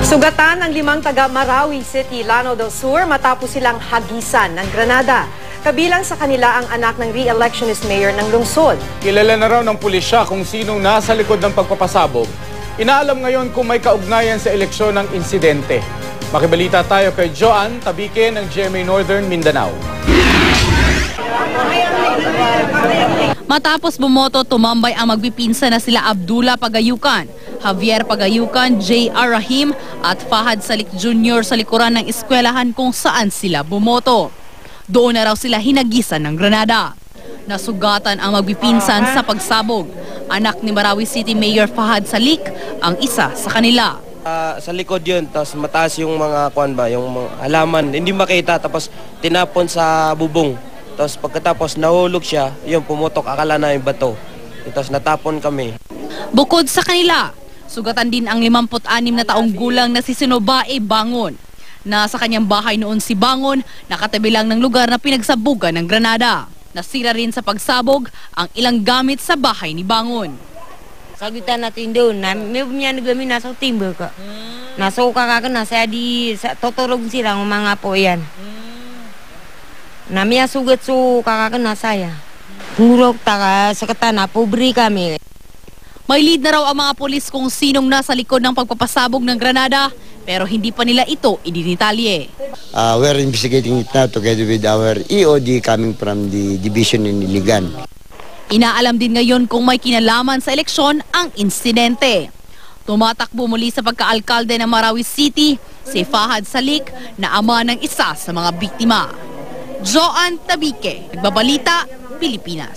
Sugatan ng 5 taga Marawi City, Lanao del Sur matapos silang hagisan ng granada. Kabilang sa kanila ang anak ng re-electionist mayor ng lungsod. Kilala na raw ng pulisya kung sinong nasa likod ng pagpapasabog. Inaalam ngayon kung may kaugnayan sa eleksyon ng insidente. Makibalita tayo kay Joan Tabike ng GMA Northern Mindanao. Matapos bumoto, tumambay ang magpipinsa na sila Abdullah Pagayukan, Javier Pagayukan, J.R. Rahim at Fahad Salik Jr. sa likuran ng eskwelahan kung saan sila bumoto. Doon na raw sila hinagisan ng granada. Nasugatan ang magpipinsan sa pagsabog. Anak ni Marawi City Mayor Fahad Salik ang isa sa kanila. Sa likod yun, tapos mataas yung mga yung mga halaman, hindi makita, tapos tinapon sa bubong. Tapos pagkatapos nahulog siya, yun pumutok, akala na yung bato. Tapos natapon kami. Bukod sa kanila, sugatan din ang 56 na taong gulang na si Sinobae Bangon. Nasa kanyang bahay noon si Bangon, nakatabi lang ng lugar na pinagsabugan ng granada. Nasira rin sa pagsabog ang ilang gamit sa bahay ni Bangon. Sagutan natin doon, may bumiyanig kami nasa timber ka. Nasuka ka na, saya di totorog sila ng mga po yan. Namia sugat so kakakana saya. Ngurok taka sa katana, pobre kami. May lead na raw ang mga polis kung sinong nasa likod ng pagpapasabog ng granada, pero hindi pa nila ito idinitalye. We're investigating it now together with our EOD coming from the division in Iligan. Inaalam din ngayon kung may kinalaman sa eleksyon ang insidente. Tumatakbo muli sa pagkaalkalde ng Marawi City si Fahad Salik na ama ng isa sa mga biktima. Joan Tabike, Nagbabalita, Pilipinas.